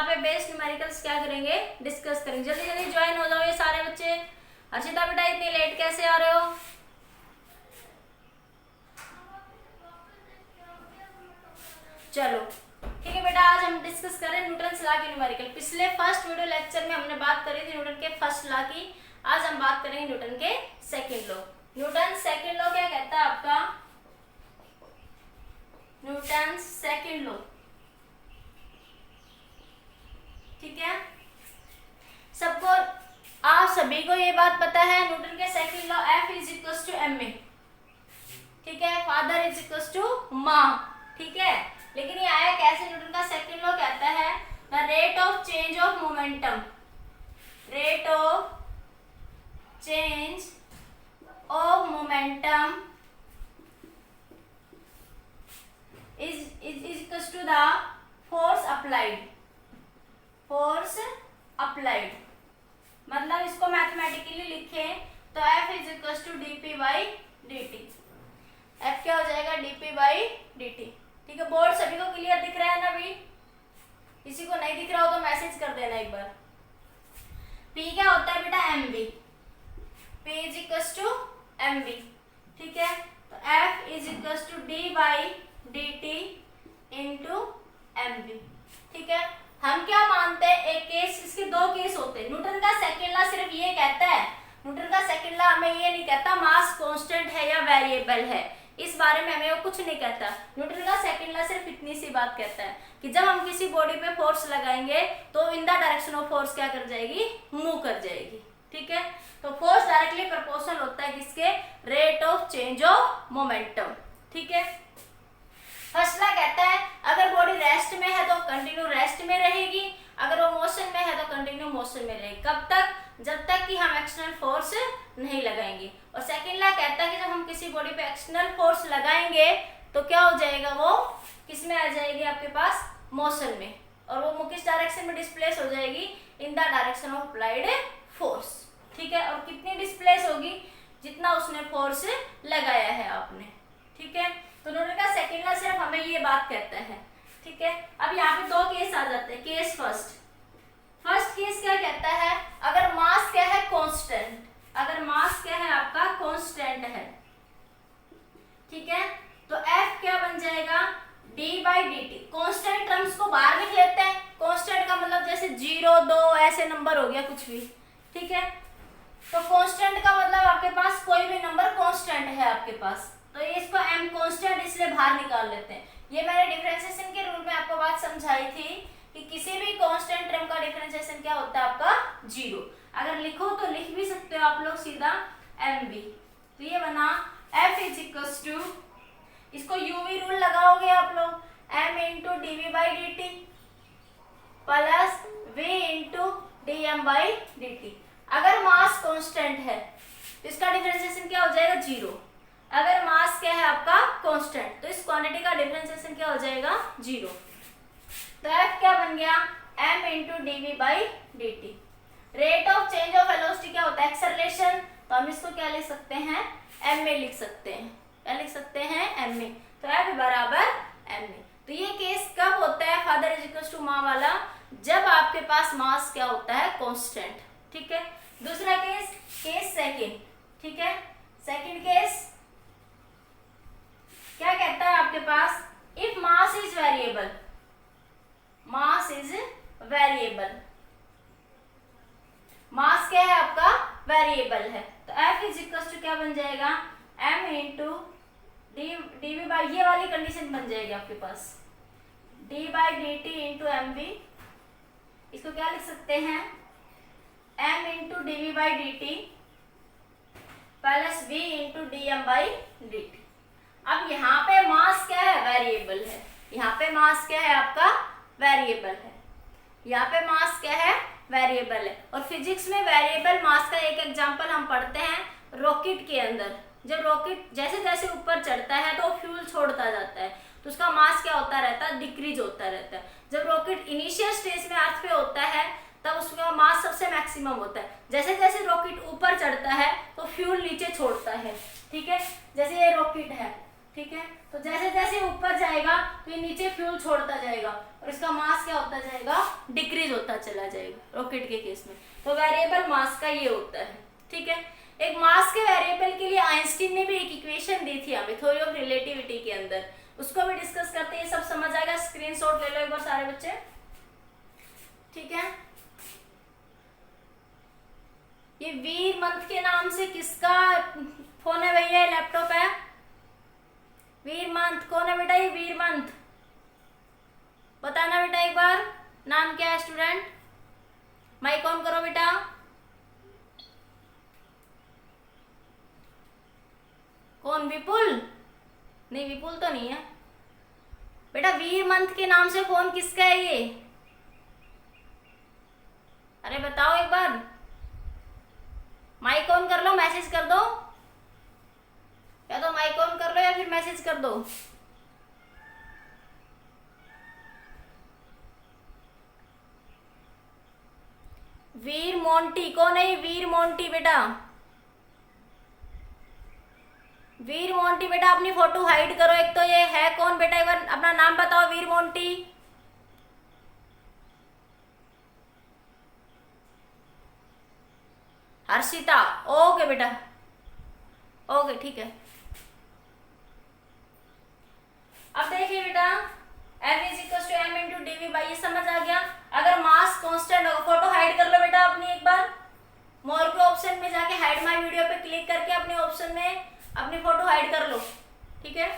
वहाँ पे base numericals क्या करेंगे, डिस्कस करेंगे। जल्दी जल्दी ज्वाइन हो जाओ ये सारे बच्चे। हर्षिता बेटा इतनी लेट कैसे आ रहे हो? चलो ठीक है बेटा, आज हम डिस्कस करें न्यूटन्स लॉ की न्यूमेरिकल। पिछले फर्स्ट वीडियो लेक्चर में हमने बात करी थी न्यूटन के फर्स्ट लॉ की। आज हम बात करेंगे न्यूटन के second law. Newton second law क्या कहता है आपका? न्यूटन सेकंड लॉ, ठीक है। सबको, आप सभी को ये बात पता है न्यूटन के second law F is equal to ma, ठीक है। फादर इज इक्वल टू माँ, ठीक है। लेकिन ये आया कैसे? न्यूटन का सेकंड लॉ कहता है the rate of change of momentum, rate of change of momentum is equals to the force applied, force applied। मतलब इसको मैथमेटिकली लिखे तो F is equal to dp by dt। F क्या हो जाएगा? dp बाई dt, ठीक है। Board सभी को क्लियर दिख रहा है ना? अभी किसी को नहीं दिख रहा हो तो मैसेज कर देना एक बार। P क्या होता है बेटा? mv, P is equal to mv, ठीक है। तो F is equal to d by dt into mv, ठीक है। हम क्या मानते हैं? एक केस, इसके दो केस होते हैं। न्यूटन का सेकंड लॉ सिर्फ ये कहता है, न्यूटन का सेकंड लॉ हमें ये नहीं कहता मास कांस्टेंट है या वेरिएबल है, इस बारे में हमें वो कुछ नहीं कहता। न्यूटन का सेकंड लॉ सिर्फ इतनी सी बात कहता है कि जब हम किसी बॉडी पे फोर्स लगाएंगे तो in the direction of force क्या कर जाएगी? मूव कर जाएगी, ठीक है। तो फोर्स डायरेक्टली प्रोपोर्शनल होता है किसके? Rate of change of momentum, ठीक है। फर्स्ट लॉ कहता है अगर बॉडी रेस्ट में है तो कंटिन्यू रेस्ट में रहेगी, अगर वो मोशन में है तो कंटिन्यू मोशन में रहेगी। कब तक? जब तक कि हम एक्सटर्नल फोर्स नहीं लगाएंगे। और सेकंड लॉ कहता है कि जब हम किसी बॉडी पे एक्सटर्नल फोर्स लगाएंगे तो क्या हो जाएगा? वो किस में आ जाएगी? आपके पास मोशन में। और वो किस डायरेक्शन में डिस्प्लेस हो जाएगी? In the direction of applied force, ठीक है। और कितनी डिस्प्लेस होगी? जितना उसने फोर्स लगाया है आपने, ठीक है। तो न्यूटन का सेकंड लॉ सिर्फ हमें ये बात कहता है, ठीक है। अब यहाँ पे दो केस आ जाते हैं। केस फर्स्ट केस क्या कहता है? अगर मास क्या है? कांस्टेंट। अगर मास क्या है आपका? कांस्टेंट है, ठीक है। तो F क्या बन जाएगा? d by dt। Constant terms को बाहर लिख लेते हैं। कांस्टेंट का मतलब जैसे 0, 2 ऐसे नंबर हो गया कुछ भी, ठीक है। तो कांस्टेंट का मतलब आपके पास कोई भी नंबर कांस्टेंट है आपके पास, तो ये इसको m कांस्टेंट इसलिए बाहर निकाल लेते हैं। ये मैंने डिफरेंशिएशन के रूल में आपको बात समझाई थी कि किसी भी कांस्टेंट टर्म का डिफरेंशिएशन क्या होता है आपका? 0। अगर लिखो तो लिख भी सकते हो आप लोग सीधा mv। तो ये बना F इज इक्वल टू, इसको uv रूल लगाओगे आप लोग, m into dv by dt plus v into dm by dt। अगर मास कांस्टेंट है तो इसका डिफरेंशिएशन क्या हो जाएगा? 0। अगर मास क्या है आपका? कांस्टेंट, तो इस क्वांटिटी का डिफरेंशिएशन क्या हो जाएगा? 0। तो F क्या बन गया? m into dv by dt। Rate of change of velocity क्या होता है? एक्सेलरेशन। तो हम इसको क्या लिख सकते हैं? ma लिख सकते हैं। क्या लिख सकते हैं? ma। तो F बराबर ma। तो ये केस कब होता है फादर इज इक्वल टू माँ वाला? जब आपके पास मास क्या होता है? कांस्टेंट, ठीक है। दूसरा केस, केस सेकंड, ठीक है। सेकंड केस क्या कहता है आपके पास? If mass is variable, mass is variable, mass क्या है आपका? वेरिएबल है। तो F इज इक्वल टू क्या बन जाएगा? m इंटू dv बाई, ये वाली कंडीशन बन जाएगी आपके पास, d by dt into mv। इसको क्या लिख सकते हैं? m into dv by dt plus v into dm by dt। अब यहाँ पे मास क्या है? वेरिएबल है। यहाँ पे मास क्या है आपका? वेरिएबल है। यहाँ पे मास क्या है? वेरिएबल है। और फिजिक्स में वेरिएबल मास का एक एग्जांपल हम पढ़ते हैं रॉकेट के अंदर। जब रॉकेट जैसे जैसे ऊपर चढ़ता है तो फ्यूल छोड़ता जाता है, तो उसका मास क्या होता रहता है? डिक्रीज होता रहता है। जब रॉकेट इनिशियल स्टेज में अर्थ पे होता है तब उसका मास सबसे मैक्सिमम होता है। जैसे जैसे रॉकेट ऊपर चढ़ता है तो फ्यूल नीचे छोड़ता है, ठीक है। जैसे ये रॉकेट है, ठीक है। तो जैसे जैसे ऊपर जाएगा तो ये नीचे फ्यूल छोड़ता जाएगा और इसका मास क्या होता जाएगा, डिक्रीज होता चला जाएगा रॉकेट के केस में। तो वेरिएबल मास का ये होता है, ठीक है। एक मास के वेरिएबल के लिए आइंस्टीन ने भी एक इक्वेशन दी थी हमें थ्योरी ऑफ रिलेटिविटी के अंदर, उसको भी डिस्कस करते हैं, सब समझ आएगा। स्क्रीनशॉट ले लो एक बार सारे बच्चे, ठीक है। ये वीर मंथ के नाम से किसका फोन है भैया, लैपटॉप है? वीर मंथ कौन है बेटा? ये वीर मंथ बताना बेटा एक बार, नाम क्या है स्टूडेंट? माइक ऑन करो बेटा। कौन, विपुल? नहीं विपुल तो नहीं है बेटा। वीर मंथ के नाम से फोन किसका है ये? अरे बताओ एक बार, माइक ऑन कर लो, मैसेज कर दो, या तो माइक ऑन कर लो या फिर मैसेज कर दो। वीर मोंटी कौन है? वीर मोंटी बेटा, वीर मोंटी बेटा अपनी फोटो हाइड करो। एक तो ये है कौन बेटा, एक बार अपना नाम बताओ। वीर मोंटी, हर्षिता, ओके बेटा, ओके ठीक है। अब देखिए बेटा, F is equal to m into d v by, ये समझ आ गया। अगर मास कांस्टेंट होगा, फोटो हाइड कर लो बेटा अपनी एक बार, मोर के ऑप्शन में जाके हाइड माय वीडियो पे क्लिक करके अपने ऑप्शन में अपनी फोटो हाइड कर लो, ठीक है।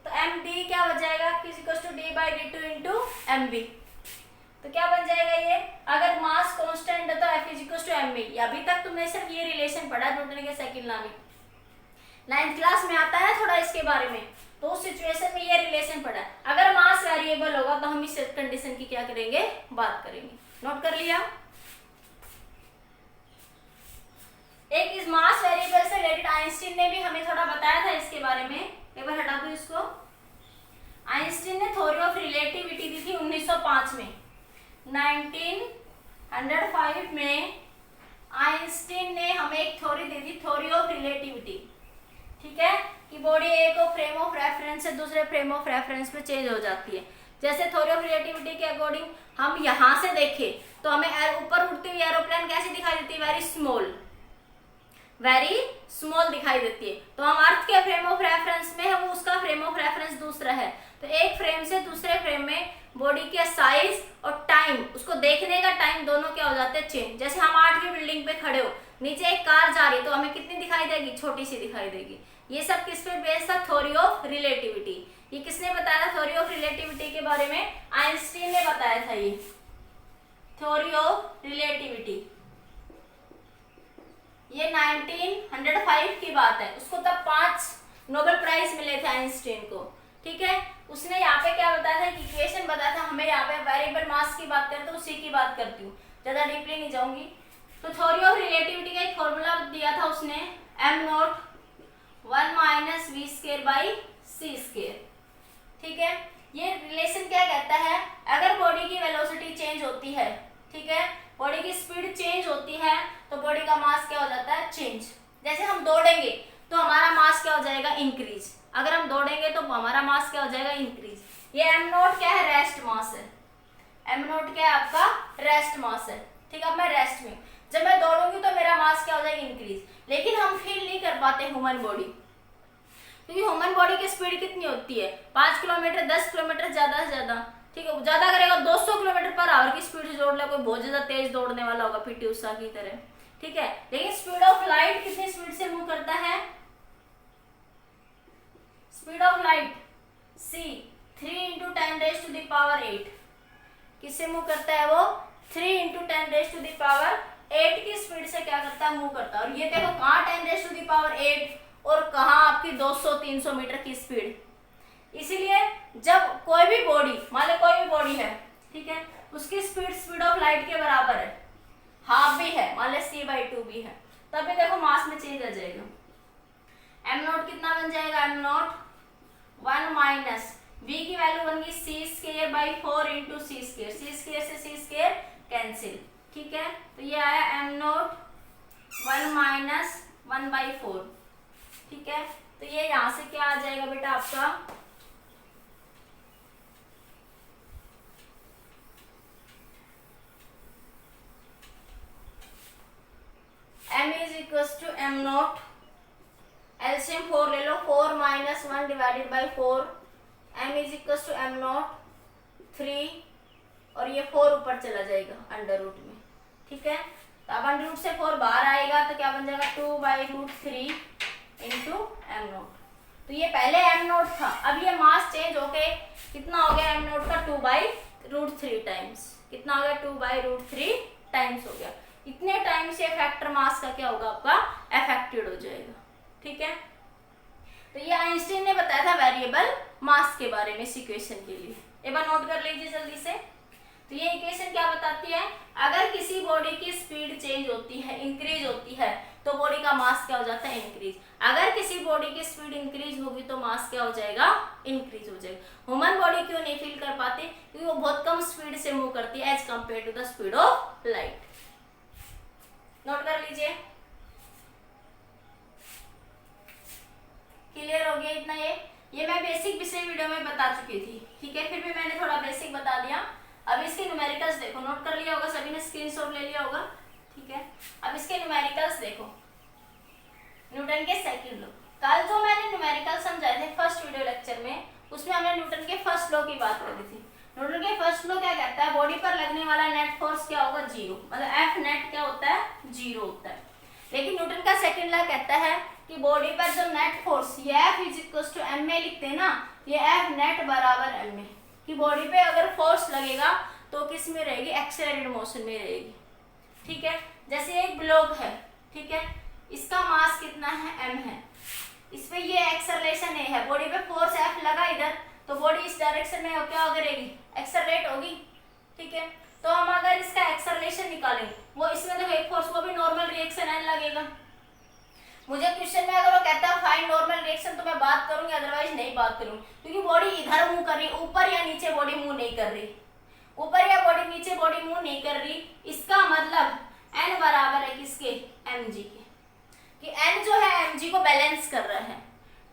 तो एम डी क्या बन जाएगा, is equal to d by d t into m v. तो क्या बन जाएगा ये, अगर मास कांस्टेंट है तो F is equal to m v. अभी तक तुमने सिर्फ ये रिलेशन पढ़ा न्यूटन के सेकंड लॉ में, 9th क्लास में आता है थोड़ा इसके बारे में, तो उस सिचुएशन में ये रिलेशन पड़ा है। अगर मास वेरिएबल होगा तो हम इस कंडीशन की क्या करेंगे, बात करेंगे। नोट कर लिया। एक इस मास वेरिएबल से रिलेटेड आइंस्टीन ने भी हमें थोड़ा बताया था इसके बारे में, एक बार हटा दो इसको। आइंस्टीन ने थ्योरी ऑफ रिलेटिविटी दी थी 1905 में। 1905 में आइंस्टीन ने हमें एक थ्योरी दी थी, थ्योरी ऑफ रिलेटिविटी, ठीक है, कि बॉडी एक फ्रेम ऑफ रेफरेंस से दूसरे फ्रेम ऑफ रेफरेंस में चेंज हो जाती है। जैसे थ्योरी ऑफ रिलेटिविटी के अकॉर्डिंग हम यहां से देखें तो हमें ऊपर उड़ती हुई एरोप्लेन कैसी दिखाई देती है, वेरी स्मॉल दिखाई देती है। तो हम अर्थ के फ्रेम ऑफ रेफरेंस में है, वो उसका फ्रेम ऑफ रेफरेंस दूसरा है। तो एक फ्रेम से दूसरे फ्रेम में बॉडी के साइज और टाइम, उसको देखने का टाइम दोनों क्या हो जाते हैं, चेंज। जैसे हम 8वीं बिल्डिंग पे खड़े हो, नीचे एक कार जा रही है तो हमें कितनी दिखाई देगी, छोटी सी दिखाई देगी। ये सब किस पे बेस्ड था, थ्योरी ऑफ रिलेटिविटी। ये किसने बताया था थ्योरी ऑफ रिलेटिविटी के बारे में, आइंस्टीन ने बताया था। ये थ्योरी ऑफ रिलेटिविटी ये 1905 की बात है। उसको तब 5 नोबेल प्राइज मिले थे आइंस्टीन को, ठीक है। उसने यहाँ पे क्या बताया था, इक्वेशन बताया था हमें। यहाँ पे वेरिएबल मास की बात करते, उसी की बात करती हूँ, ज्यादा डीपली नहीं जाऊंगी। तो थ्योरी ऑफ रिलेटिविटी का एक फॉर्मूला दिया था उसने, m naught 1 minus v square by c square, ठीक है। ये रिलेशन क्या कहता है, अगर बॉडी की वेलोसिटी चेंज होती है, ठीक है, बॉडी की स्पीड चेंज होती है, तो बॉडी का मास क्या हो जाता है, चेंज। जैसे हम दौड़ेंगे तो हमारा मास क्या हो जाएगा, इंक्रीज। अगर हम दौड़ेंगे तो हमारा मास क्या हो जाएगा, इंक्रीज। ये m नॉट क्या है, रेस्ट मास है। m नॉट क्या है आपका, रेस्ट मास है, ठीक है। अब मैं रेस्ट में, जब मैं दौड़ूंगी तो मेरा मास क्या हो जाएगा, इंक्रीज। लेकिन हम फील नहीं कर पाते ह्यूमन बॉडी, क्योंकि ह्यूमन बॉडी की स्पीड कितनी होती है, 5 किलोमीटर 10 किलोमीटर ज्यादा से ज्यादा, ठीक है। ज्यादा करेगा 200 किलोमीटर पर आवर की स्पीड से दौड़ ले, कोई बहुत ज्यादा तेज दौड़ने वाला होगा पीटी उषा की तरह, ठीक है। लेकिन स्पीड ऑफ लाइट कितनी स्पीड से मूव करता है, speed of light c 3 into 10 raise to the power 8, किससे मूव करता है वो, 3 into 10 raise to the power 8 की स्पीड से क्या करता है, मूव करता है। और ये देखो कहाँ 10 रेज टू द पावर 8 और कहाँ आपकी 200-300 मीटर की स्पीड। इसीलिए जब कोई भी बॉडी, मान लो कोई भी बॉडी है, ठीक है, उसकी स्पीड ऑफ लाइट के बराबर है, हाफ भी है, मान लो c/2 भी है, तब भी देखो मास में चेंज आ जाएगा। m नॉट कितना बन जाएगा, m नॉट 1 माइनस v की वैल्यू बन गई c square by 4 into c square, c square से सी स्क्वायर कैंसिल, ठीक है। तो ये आया m नॉट 1 माइनस 1/4, ठीक है। तो ये यहाँ से क्या आ जाएगा बेटा आपका m is equal to m naught, LCM 4 ले लो, 4 minus 1 divided by 4, m is equal to m naught 3 और ये 4 ऊपर चला जाएगा अंडर रूट में, ठीक है। तो अब अंडर रूट से 4 बाहर आएगा तो क्या बन जाएगा 2/√3 इंटू एम नोट। तो ये पहले एम नोट था, अब ये मास चेंज होके कितना हो गया एम नोट का 2/√3 टाइम्स, कितना हो गया 2/√3 टाइम्स हो गया। इतने टाइम से फैक्टर मास का क्या होगा आपका अफेक्टेड हो जाएगा, ठीक है। तो ये आइंस्टीन ने बताया था वेरिएबल मास के बारे में इस इक्वेशन के लिए, एक बार नोट कर लीजिए जल्दी से। तो ये इक्वेशन क्या बताती है, अगर किसी बॉडी की स्पीड चेंज होती है, इंक्रीज होती है, तो बॉडी का मास क्या हो जाता है इंक्रीज। अगर किसी बॉडी की स्पीड इंक्रीज होगी तो मास क्या हो जाएगा इंक्रीज हो जाएगा। ह्यूमन बॉडी क्यों नहीं फील कर पाती, क्योंकि वो बहुत कम स्पीड से मूव करती है as compared to the speed of light. Note कर लीजिए, क्लियर हो गया इतना। ये मैं बेसिक पिछले वीडियो में बता चुकी थी, ठीक है, फिर भी मैंने थोड़ा बेसिक बता दिया। अब इसके न्यूमेरिकल्स देखो, नोट कर लिया होगा सभी ने, स्क्रीनशॉट ले लिया होगा, ठीक है। अब इसके न्यूमेरिकल्स देखो, न्यूटन के सेकंड लॉ। कल जो मैंने न्यूमेरिकल समझाए थे फर्स्ट वीडियो लेक्चर में, उसमें हमने न्यूटन के फर्स्ट लॉ की बात करी थी। न्यूटन के फर्स्ट लॉ क्या कहता है, बॉडी पर लगने वाला नेट फोर्स क्या होगा 0, मतलब एफ नेट क्या होता है 0 होता है। लेकिन न्यूटन का सेकंड लॉ कहता है कि बॉडी पर जो नेट फोर्स ये F is equal to m में लिखते हैं ना, ये एफ नेट बराबर एम में, कि बॉडी पे अगर फोर्स लगेगा तो किस में रहेगी एक्सेलरेटेड मोशन में रहेगी, ठीक है। जैसे एक ब्लॉक है, ठीक है, इसका मास कितना है m है, इस पे ये एक्सेलरेशन है, बॉडी पे फोर्स f लगा इधर, तो बॉडी इस डायरेक्शन में क्या करेगी एक्सेलरेट होगी, ठीक है। तो हम अगर इसका एक्सेलरेशन निकालें, वो इसमें देखो एक फोर्स, वो भी नॉर्मल रिएक्शन n लगेगा। मुझे क्वेश्चन में अगर वो कहता है फाइंड नॉर्मल रिएक्शन, तो मैं बात करूंगी, अदरवाइज नहीं बात करूंगी, क्योंकि बॉडी इधर मूव कर रही है, ऊपर या नीचे बॉडी मूव नहीं कर रही, ऊपर या बॉडी नीचे बॉडी मूव नहीं कर रही। इसका मतलब n बराबर है किसके mg के, कि n जो है mg को बैलेंस कर रहा है,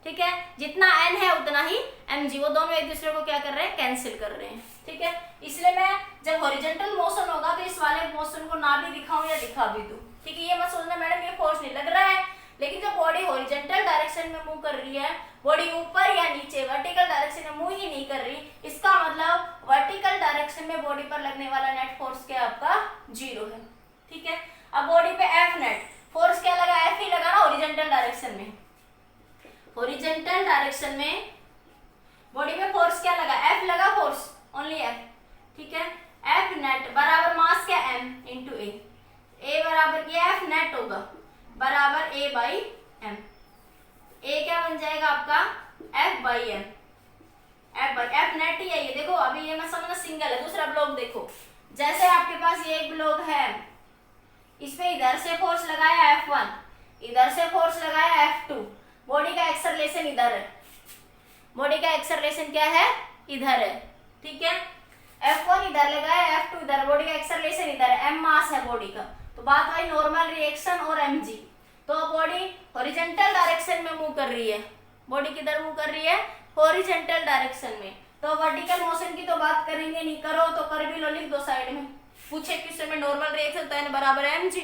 ठीक है। जितना n है उतना ही mg, वो दोनों एक दूसरे को क्या कर रहे हैं कैंसिल कर रहे हैं, ठीक है। इसलिए मैं जब हॉरिजॉन्टल मोशन होगा तो इस वाले मोशन को ना भी दिखाऊं या दिखा भी दूं, ठीक है। ये मत सोचना मैडम ये फोर्स नहीं लग रहा है, लेकिन जब बॉडी हॉरिजॉन्टल डायरेक्शन में मूव कर रही है, बॉडी ऊपर या नीचे वर्टिकल डायरेक्शन में मूव ही नहीं कर रही, इसका मतलब वर्टिकल डायरेक्शन में बॉडी पर लगने वाला नेट फोर्स क्या आपका 0 है, ठीक है। अब बॉडी पे एफ नेट फोर्स क्या लगा, एफ ही लगा ना हॉरिजॉन्टल डायरेक्शन में, हॉरिजॉन्टल डायरेक्शन में बॉडी पे फोर्स क्या लगा, एफ लगा फोर्स, ओनली एफ, ठीक है। एफ नेट बराबर मास क्या m इंटू ए बराबर ये एफ नेट होगा बराबर a बाई एम, a क्या बन जाएगा आपका f by M, F net ही है ये, देखो अभी ये मैं समझना सिंगल है। दूसरा ब्लॉक देखो, जैसे आपके पास ये एक ब्लॉक है, इस पे इधर से फोर्स लगाया F1, इधर से फोर्स लगाया F2, बॉडी का एक्सेलरेशन इधर है, बॉडी का एक्सेलरेशन क्या है इधर है, ठीक है। F1 इधर लगाया, F2 इधर, बॉडी का एक्सेलरेशन इधर है, m मास है बॉडी का, तो बात आई नॉर्मल रिएक्शन और mg। तो बॉडी हॉरिजॉन्टल डायरेक्शन में मूव कर रही है, बॉडी किधर मूव कर रही है हॉरिजॉन्टल डायरेक्शन में, तो वर्टिकल मोशन की तो बात करेंगे नहीं, करो तो कर भी लो, लिख दो साइड में, पूछे किससे में नॉर्मल रिएक्शन तो n बराबर है mg,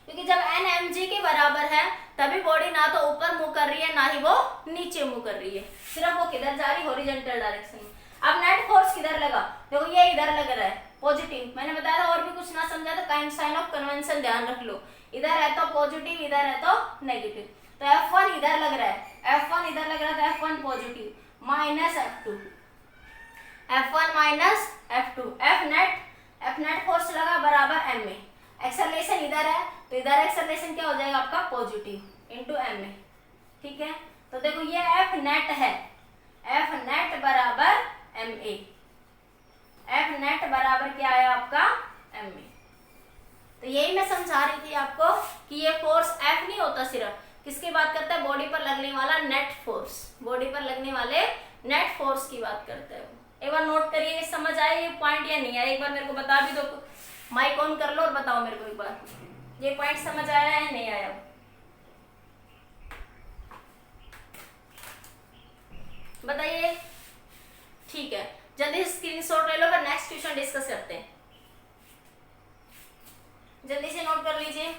क्योंकि जब n mg के बराबर है तभी बॉडी ना तो ऊपर मूव कर रही है ना ही वो नीचे मूव कर रही है, सिर्फ वो किधर जा रही है हॉरिजॉन्टल डायरेक्शन में। अब नेट फोर्स किधर लगा, देखो ये इधर लग रहा है पॉजिटिव, मैंने बताया था, और भी कुछ ना समझा तो काइंड साइन ऑफ कन्वेंशन ध्यान रख लो, इधर है तो पॉजिटिव, इधर है तो नेगेटिव। तो F1 इधर लग रहा है, F1 इधर लग रहा है तो F1 positive minus F2, F1 minus F2, F net force लगा बराबर m में, एक्सेलरेशन इधर है तो इधर एक्सेलरेशन क्या हो जाएगा आपका पॉजिटिव इंटू m में, ठीक है। तो देखो ये F नेट है, F नेट बराबर ma, F नेट बराबर क्या है आपका ma। तो यही मैं समझा रही थी आपको कि ये फोर्स F नहीं होता, सिर्फ किसकी बात करता है बॉडी पर लगने वाला नेट फोर्स, बॉडी पर लगने वाले नेट फोर्स की बात करता है। एक बार नोट करिए, समझ आया ये पॉइंट या नहीं आया, एक बार मेरे को बता भी दो, माइक ऑन कर लो और बताओ मेरे को एक बार ये पॉइंट समझ आया है नहीं आया। बताइए। ठीक है, जल्दी से स्क्रीनशॉट ले लो, फिर नेक्स्ट क्वेश्चन डिस्कस करते हैं। जल्दी से नोट कर लीजिए।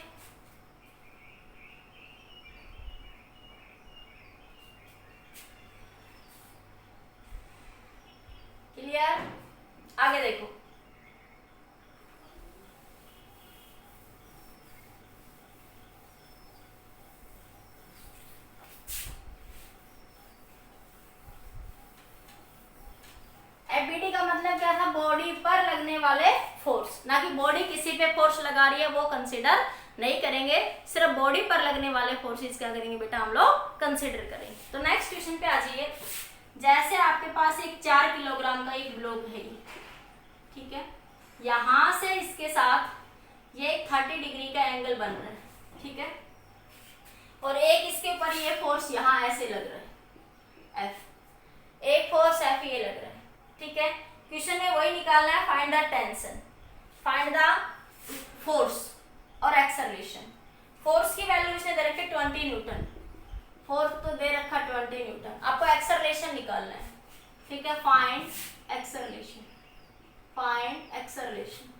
क्लियर? आगे देखो। एफबीटी का मतलब क्या था? बॉडी पर लगने वाले फोर्स, ना कि बॉडी किसी पे फोर्स लगा रही है वो कंसीडर नहीं करेंगे, सिर्फ बॉडी पर लगने वाले फोर्सेस क्या करेंगे बेटा हम लोग कंसीडर करेंगे। तो नेक्स्ट क्वेश्चन पे आ जाइए। जैसे आपके पास एक 4 किलोग्राम का एक ब्लॉक है, ठीक है, यहां से इसके साथ ये 30 डिग्री का एंगल बन रहा है, ठीक है, और एक इसके ऊपर ये फोर्स यहां ऐसे लग रहा है एफ, एक फोर्स एफ ये लग रहा है, ठीक है। क्वेश्चन में वही निकालना है, find the tension, find the force और एक्सेलरेशन। फोर्स की वैल्यू इसने दे रखी 20 न्यूटन, फोर्स तो दे रखा 20 न्यूटन, आपको एक्सेलरेशन निकालना है, ठीक है। Find acceleration, find acceleration.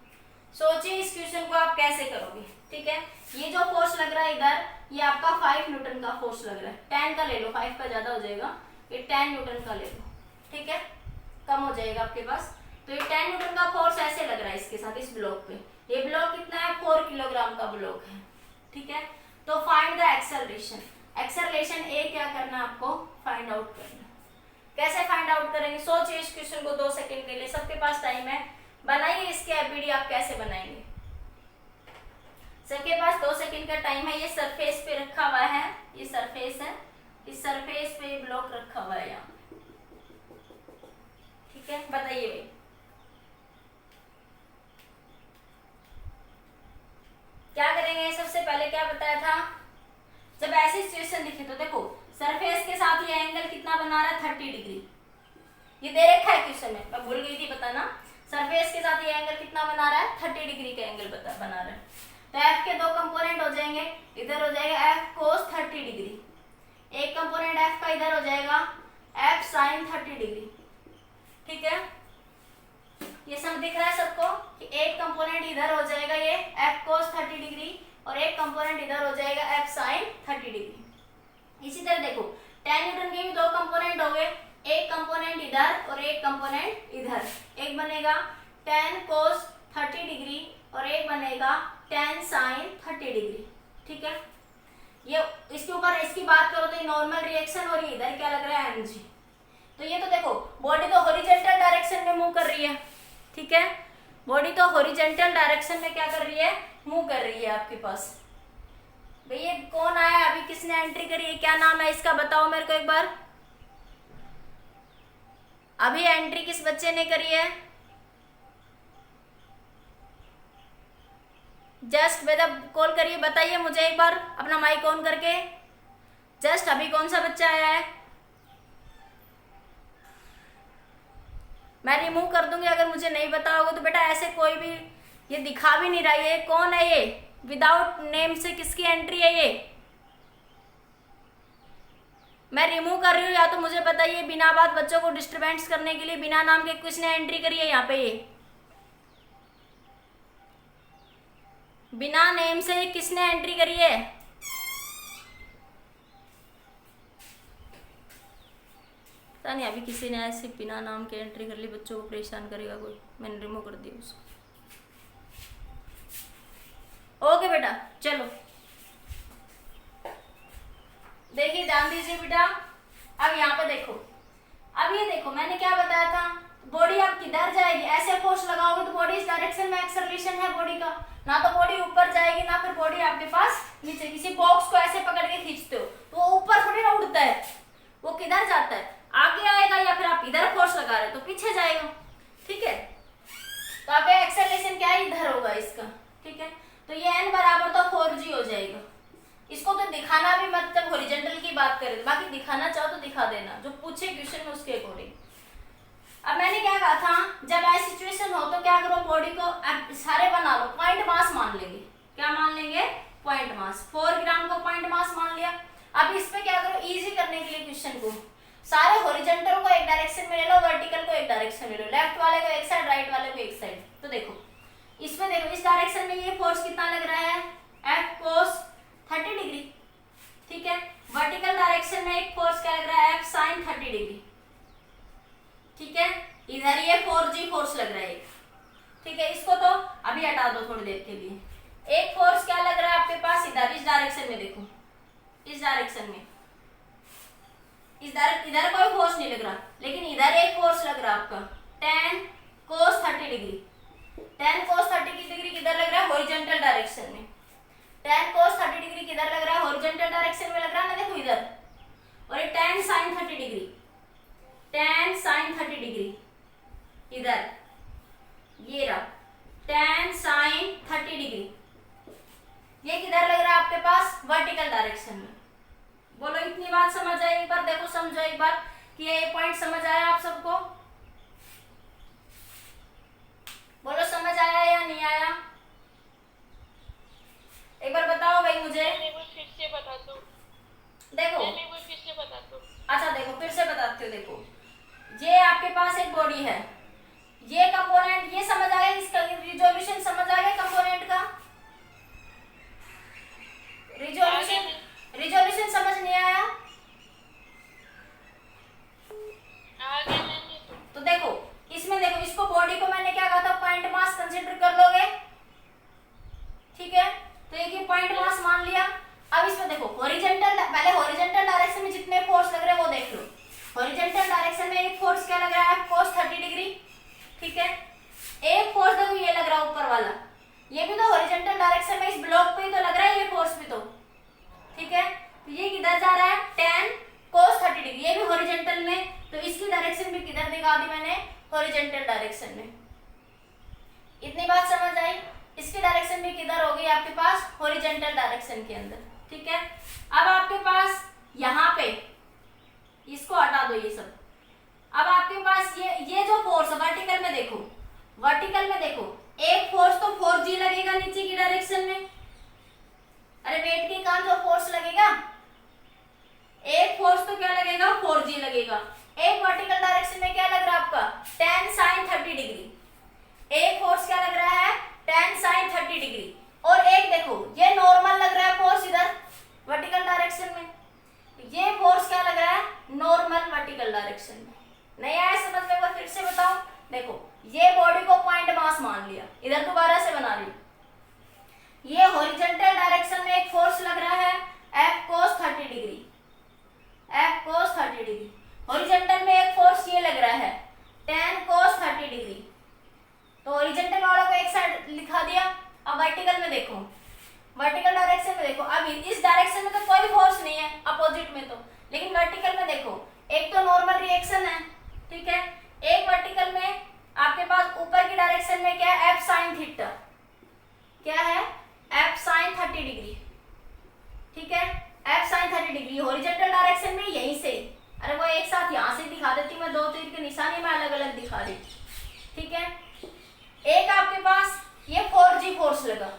सोचिए इस क्वेश्चन को आप कैसे करोगे, ठीक है। ये जो फोर्स लग रहा है इधर, ये आपका 5 न्यूटन का फोर्स लग रहा है, 10 का ले लो, 5 का ज्यादा हो जाएगा, ये 10 न्यूटन का ले लो, ठीक है, कम हो जाएगा आपके पास। तो ये 10 न्यूटन का फोर्स ऐसे लग रहा है इसके साथ, इस ब्लॉक पे। ये ब्लॉक कितना है? 4 किलोग्राम का ब्लॉक है, ठीक है। तो फाइंड द एक्सेलरेशन, एक्सेलरेशन ए क्या करना है आपको? फाइंड आउट करना। कैसे फाइंड आउट करेंगे? सोचिए इस क्वेश्चन को 2 सेकंड के लिए, सबके पास टाइम है, बनाइए इसके एफबीडी आप कैसे बनाएंगे। सबके पास 2 सेकंड का टाइम है। ये सरफेस पे रखा हुआ है, ये सरफेस है, इस सरफेस पे ब्लॉक रखा हुआ है यहाँ, ठीक है। बताइए भाई क्या करेंगे? सबसे पहले क्या बताया था, जब ऐसी सिचुएशन दिखे तो देखो सरफेस के साथ ये एंगल कितना बना रहा है? 30 डिग्री, ये दे रखा है क्वेश्चन में, मैं भूल गई थी बताना। सरफेस के साथ ये एंगल कितना बना रहा है? 30 डिग्री का एंगल बना रहा है। तो एफ के 2 कंपोनेंट हो जाएंगे, इधर हो जाएगा एफ कोस 30 डिग्री, एक कंपोनेंट एफ का इधर हो जाएगा एफ साइन 30 डिग्री, ठीक है। ये सब दिख रहा है सबको कि एक कंपोनेंट इधर हो जाएगा ये एफ कोस 30 डिग्री और एक कंपोनेंट इधर हो जाएगा एफ साइन 30 डिग्री। इसी तरह देखो 10 न्यूटन के भी 2 कंपोनेंट हो गए, एक कंपोनेंट इधर और एक कंपोनेंट इधर, एक बनेगा 10 कोस 30 डिग्री और एक बनेगा 10 साइन 30 डिग्री, ठीक है। ये इसके ऊपर इसकी बात करो तो ये नॉर्मल रिएक्शन और ये इधर क्या लग रहा है? mg। तो ये तो देखो बॉडी तो हॉरिजॉन्टल डायरेक्शन में मूव कर रही है, ठीक है, बॉडी तो हॉरिजॉन्टल डायरेक्शन में क्या कर रही है? मूव कर रही है आपके पास। भैया कौन आया अभी, किसने एंट्री करी है, क्या नाम है इसका बताओ मेरे को एक बार। अभी एंट्री किस बच्चे ने करी है? जस्ट बेटा कॉल करिए, बताइए मुझे एक बार अपना माइक ऑन करके। जस्ट अभी कौन सा बच्चा आया है? मैं रिमूव कर दूंगी अगर मुझे नहीं पता होगा तो। बेटा ऐसे कोई भी ये दिखा भी नहीं रहा, ये कौन है? ये विदाउट नेम से किसकी एंट्री है ये? मैं रिमूव कर रही हूँ, या तो मुझे बताइए बिना बात बच्चों को डिस्टर्बेंस करने के लिए बिना नाम के किसने एंट्री करी है यहाँ पे? ये बिना नेम से किसने एंट्री करी है? पता नहीं अभी किसी ने ऐसे बिना नाम के एंट्री कर ली, बच्चों को परेशान करेगा कोई। मैंने रिमूव कर दिया उसको। ओके बेटा चलो देखिए ध्यान दीजिए बेटा। अब यहाँ पे देखो, अब ये देखो मैंने क्या बताया था, बॉडी आप किधर जाएगी? ऐसे फोर्स लगाओगे तो बॉडी इस डायरेक्शन में एक्सेलरेशन है बॉडी का, ना तो बॉडी ऊपर जाएगी ना फिर बॉडी आपके पास नीचे। किसी बॉक्स को ऐसे पकड़ के खींचते हो तो वो ऊपर थोड़ी ना उड़ता है, वो किधर जाता है? आगे आएगा, या फिर आप इधर फोर्स लगा रहे हो तो पीछे जाएगा, ठीक है। तो आपका एक्सेलरेशन क्या है? इधर होगा इसका, ठीक है। तो ये n बराबर तो 4g हो जाएगा। इसको तो दिखाना भी मत, जब हॉरिजॉन्टल की बात करें, बाकी दिखाना चाहो तो दिखा देना, जो पूछे क्वेश्चन में उसके अकॉर्डिंग। अब मैंने क्या कहा था, जब ऐसी सिचुएशन हो तो क्या करो, बॉडी को सारे बना लो, पॉइंट मास मान लेंगे। क्या मान लेंगे? Point mass. 4 ग्राम को पॉइंट मास मान लिया। अब इस पे क्या करो, इजी करने के लिए क्वेश्चन को सारे हॉरिजॉन्टल को एक डायरेक्शन में ले लो, वर्टिकल को एक डायरेक्शन में ले लो, लेफ्ट वाले को एक साइड, राइट वाले को एक साइड। तो देखो इसमें देखो इस डायरेक्शन में ये फोर्स कितना लग रहा है, F cos 30 डिग्री, ठीक है। वर्टिकल डायरेक्शन में एक फोर्स क्या लग रहा है, F sin 30 डिग्री, ठीक है। इधर ये 4G फोर्स लग रहा है, ठीक है। इसको तो अभी हटा दो थोड़ी देर के लिए। एक फोर्स क्या लग रहा है आपके पास इधर, इस डायरेक्शन में देखो, इस डायरेक्शन में, इधर कोई फोर्स नहीं लग रहा, लेकिन इधर एक फोर्स लग रहा है आपका tan cos 30 degree. tan cos 30 degree किधर लग रहा है, हॉरिजॉन्टल डायरेक्शन में। tan cos 30 डिग्री किधर लग रहा है, हॉरिजॉन्टल डायरेक्शन में लग रहा है ना, देखो इधर। और ये tan sin 30 degree, tan sin 30 degree इधर, ये रहा tan sin 30 डिग्री, ये किधर लग रहा है आपके पास, वर्टिकल डायरेक्शन में। बोलो इतनी बात समझ आई, एक बार देखो समझो एक बार कि ये पॉइंट समझ आया आप सबको, बोलो समझ आया या नहीं आया, एक बार बताओ भाई मुझे। फिर से बता दो। देखो फिर से बता दो। अच्छा देखो फिर से बताती हूँ। देखो ये आपके पास एक बॉडी है, ये कंपोनेंट, ये समझ आ गया, इसका रिजोल्यूशन समझ आ गया कंपोनेंट का, रिजोल्यूशन समझ नहीं आया, आगे नहीं। तो देखो इसमें देखो, इसको बॉडी को मैंने क्या कहा था, पॉइंट मास कंसीडर कर लोगे, ठीक है। तो एक ही पॉइंट मास मान लिया। अब इसमें देखो हॉरिजॉन्टल, पहले हॉरिजॉन्टल डायरेक्शन में जितने फोर्स लग रहे हैं वो देख लो। हॉरिजॉन्टल डायरेक्शन में एक फोर्स क्या लग रहा है, cos 30 डिग्री, ठीक है। एक फोर्स देखो ये लग रहा है ऊपर वाला, ये भी तो हॉरिजॉन्टल डायरेक्शन में इस ब्लॉक पे ही तो लग रहा है, ये फोर्स भी तो, ठीक है। तो ये किधर जा रहा है, tan cos 30 डिग्री, ये भी हॉरिजॉन्टल में, तो इसकी डायरेक्शन भी किधर दिखा दी मैंने, हॉरिजॉन्टल डायरेक्शन में। इतनी बात समझ आई, इसकी डायरेक्शन भी किधर हो गई आपके पास, हॉरिजॉन्टल डायरेक्शन के अंदर, ठीक है। अब आपके पास यहाँ पे, इसको हटा दो ये सब। अब आपके पास ये जो फोर्स वर्टिकल में देखो, वर्टिकल में देखो, एक फोर्स तो 4G लगेगा नीचे की डायरेक्शन में, अरे वेट के कारण जो फोर्स लगेगा, एक फोर्स तो क्या लगेगा, 4G लगेगा। एक वर्टिकल डायरेक्शन में क्या लग रहा है आपका, tan sin 30 डिग्री, एक फोर्स क्या लग रहा है, tan sin 30 डिग्री। और एक देखो ये नॉर्मल लग रहा है फोर्स इधर वर्टिकल डायरेक्शन में, ये फोर्स क्या लग रहा है, नॉर्मल वर्टिकल डायरेक्शन में। नहीं आया समझ में, एक बार फिर से बताओ। देखो ये बॉडी को पॉइंट मास मान लिया, इधर दोबारा से बना रही, ये हॉरिजॉन्टल डायरेक्शन में एक फोर्स लग रहा है F cos 30 degree, F cos 30 degree. Horizontal में एक फोर्स ये लग रहा है tan cos 30 डिग्री, तो हॉरिजॉन्टल वालों को एक साइड लिखा दिया। अब वर्टिकल में देखो, वर्टिकल डायरेक्शन में देखो, अब इस डायरेक्शन में तो कोई फोर्स नहीं है अपोजिट में तो, लेकिन वर्टिकल में देखो एक तो नॉर्मल रिएक्शन है, ठीक है। एक वर्टिकल में आपके पास ऊपर की डायरेक्शन में क्या है, F sin थीटा, क्या है, F sin 30 डिग्री, ठीक है। F sin 30 degree horizontal direction में यहीं से, अरे वो एक साथ यहाँ से दिखा देती हूँ मैं, दो तीर के निशानी में अलग अलग दिखा रही, ठीक है। एक आपके पास ये 4G फोर्स लगा,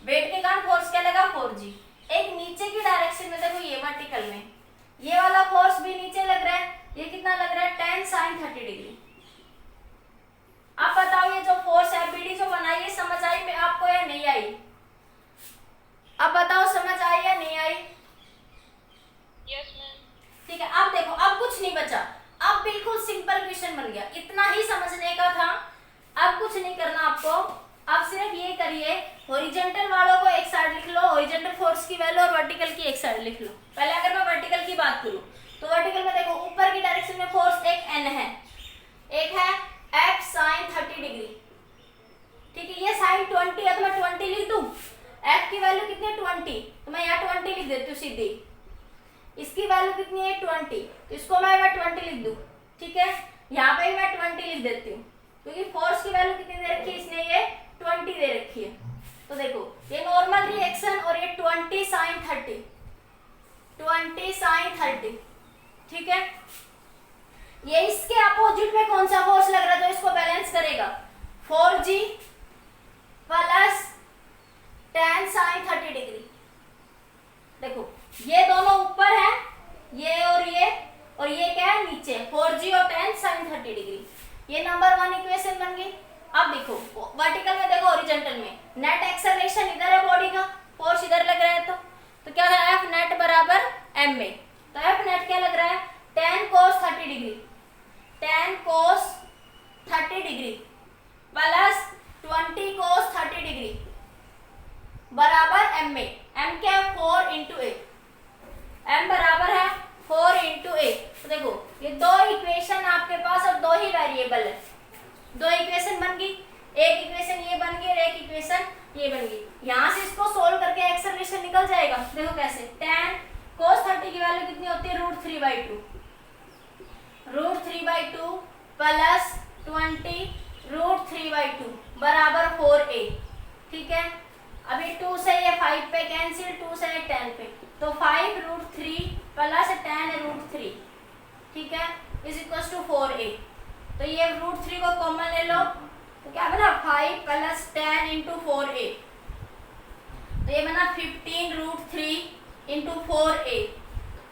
वेट के कारण फोर्स क्या लगा, 4G। एक नीचे की डायरेक्शन में देखो, ये वर्टिकल में ये वाला फोर्स भी नीचे लग रहा है, ये कितना लग रहा है, tan sin 30 डिग्री। अब बताओ ये जो फोर्स एफबीडी जो बनाई है, समझ आई आपको या नहीं आई, अब बताओ समझ आई या नहीं आई। Yes ma'am. ठीक है, अब देखो अब कुछ नहीं बचा, अब बिल्कुल सिंपल क्वेश्चन बन गया, इतना ही समझने का था, अब कुछ नहीं करना आपको। अब सिर्फ ये करिए, हॉरिजॉन्टल वालों को एक साइड लिख लो, हॉरिजॉन्टल फोर्स की वैल्यू, और वर्टिकल की एक साइड लिख लो। पहले अगर मैं वर्टिकल की बात करूं तो वर्टिकल में देखो ऊपर की डायरेक्शन में फोर्स एक n है, एक है F sin 30 डिग्री, ठीक है। ये sin 20 है तो मैं 20 लिख दूं, F की वैल्यू कितनी है 20, तो मैं यहाँ 20 लिख देती हूँ सीधी। इसकी वैल्यू कितनी है 20, तो इसको मैं 20 लिख दूं, ठीक है। यहाँ पे भी मैं 20 लिख देती हूँ, क्योंकि फोर्स की वैल्यू कितनी दे रखी है इसने, ये 20 दे रखी है। तो देखो ये नॉर्मल रिएक्शन, और ये 20 sin 30, 20 sin 30, ठीक है। ये इसके अपोजिट में कौन सा फोर्स लग रहा है जो इसको बैलेंस करेगा, 4G plus tan sin 30 degree. देखो ये दोनों ऊपर है, ये और ये क्या अब देखो वर्टिकल में देखो हॉरिजॉन्टल में नेट एक्सेलरेशन इधर है बॉडी का, फोर्स इधर लग रहा है, तो क्या है एफ नेट बराबर एम में। तो एफ नेट क्या लग रहा है 10 cos 30 degree, 10 cos 30 degree plus 20 cos 30 degree बराबर एम में। एम क्या है 4 इंटू ए, एम बराबर है 4 इंटू ए। तो देखो ये दो इक्वेशन आपके पास और दो ही वेरिएबल है, दो इक्वेशन बन गई, एक इक्वेशन ये बन गई और एक इक्वेशन ये बन गई। यहाँ से इसको सोल्व करके एक्सेलरेशन निकल जाएगा। देखो कैसे 10 cos 30 की वैल्यू कितनी होती है √3/2, √3/2 प्लस 20 √3/2 बराबर 4a। ठीक है, अभी 2 से ये 5 पे कैंसिल, 2 से ये 10 पे, तो 5√3 प्लस 10√3, ठीक है, इज इक्वल टू 4a। तो ये √3 को कॉमन ले लो, तो क्या बना 5 प्लस 10 इंटू 4a, तो ये बना 15√3 इंटू 4a।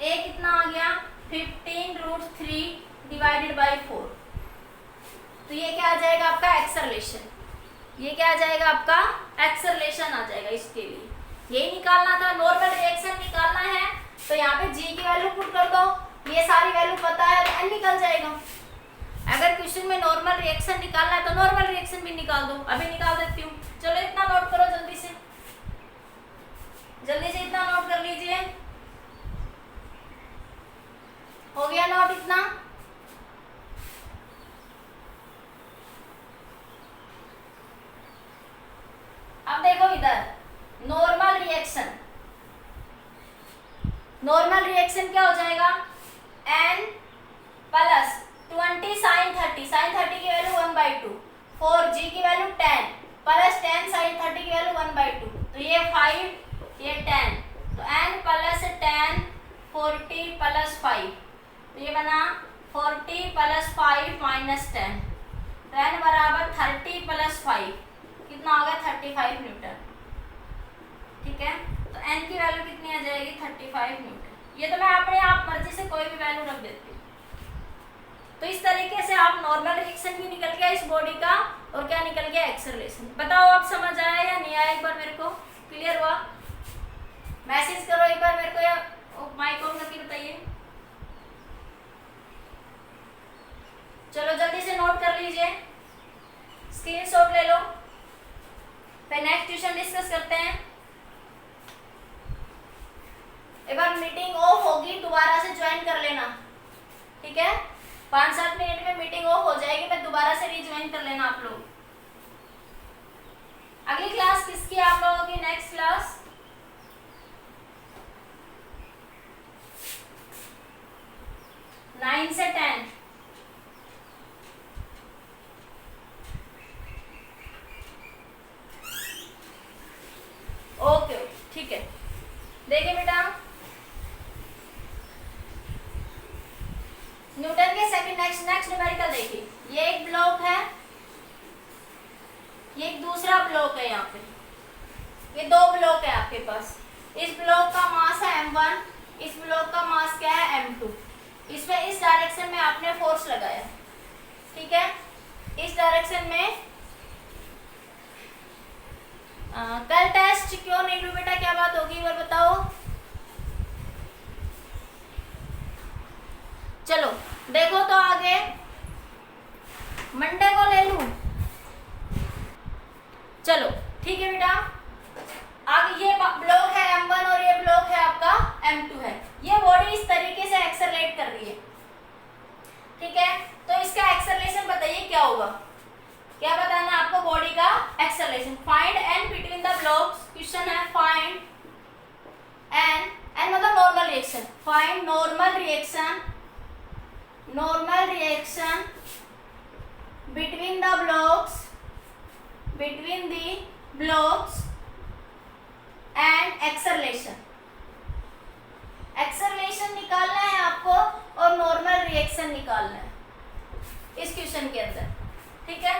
a कितना आ गया 15√3 डिवाइडेड बाई 4। तो ये क्या आ जाएगा आपका एक्सेलरेशन, ये क्या आ जाएगा आपका एक्सेलरेशन आ जाएगा। इसके लिए यही निकालना था, नॉर्मल रिएक्शन निकालना है, तो यहाँ पे g की वैल्यू पुट कर दो, ये सारी वैल्यू पता है तो n निकल जाएगा। अगर क्वेश्चन में नॉर्मल रिएक्शन निकालना है तो नॉर्मल रिएक्शन भी निकाल दो, अभी निकाल देती हूँ। चलो इतना नोट करो जल्दी से, जल्दी से इतना नोट कर लीजिए। हो गया नोट इतना? अब देखो इधर नॉर्मल रिएक्शन, नॉर्मल रिएक्शन क्या हो जाएगा n प्लस 20 sin 30, sin 30 की वैल्यू 1/2, 4g की वैल्यू 10 प्लस 10 sin 30 की वैल्यू 1/2, तो ये 5 ये 10, तो n प्लस 10 40 प्लस 5, तो ये बना 40 प्लस 5 माइनस 10, तो n बराबर 30 प्लस 5 कितना आ गया 35 न्यूटन। ठीक है, तो n की वैल्यू कितनी आ जाएगी 35 न्यूटन। ये तो मैं अपने आप मर्जी से कोई भी वैल्यू रख देती हूँ। तो इस तरीके से आप नॉर्मल रिएक्शन भी निकल गया इस बॉडी का, और क्या निकल गया एक्सेलरेशन। बताओ आप समझ आया या नहीं आया, एक बार मेरे को क्लियर हुआ? मैसेज करो एक बार मेरे को, या माइक ऑन करके बताइए। चलो जल्दी से नोट कर लीजिए, स्क्रीनशॉट ले लो, फिर नेक्स्ट ट्यूशन डिस्कस करते हैं। एक बार मीटिंग ऑफ होगी दोबारा से ज्वाइन कर लेना, ठीक है? 5-7 मिनट में मीटिंग ऑफ हो जाएगी, मैं दोबारा से रीज्वाइन कर लेना आप लोग। अगली क्लास किसकी आप लोगों की? नेक्स्ट क्लास 9 से 10। ओके ठीक है, देखिए बेटा न्यूटन के सेकंड नेक्स्ट न्यूमेरिकल देखिए। ये एक ब्लॉक है, ये एक दूसरा ब्लॉक है, यहाँ पे ये दो ब्लॉक है आपके पास। इस ब्लॉक का मास है m1, इस ब्लॉक का मास क्या है m2। इसमें इस डायरेक्शन में आपने फोर्स लगाया, ठीक है, इस डायरेक्शन में। कल टेस्ट क्यों नहीं लू बेटा, क्या बात होगी वो बताओ। चलो देखो तो आगे मंडे को ले लूं, चलो ठीक है बेटा। आगे ये ब्लॉक है m1 और ये ब्लॉक है आपका m2 है। ये बॉडी इस तरीके से एक्सेलरेट कर रही है, ठीक है, तो इसका एक्सेलरेशन बताइए क्या होगा, क्या बताना आपको बॉडी का acceleration. Find n between the blocks, question है फाइंड n मतलब normal reaction, find normal reaction between the blocks and acceleration निकालना है आपको और नॉर्मल रिएक्शन निकालना है इस क्वेश्चन के अंदर, ठीक है।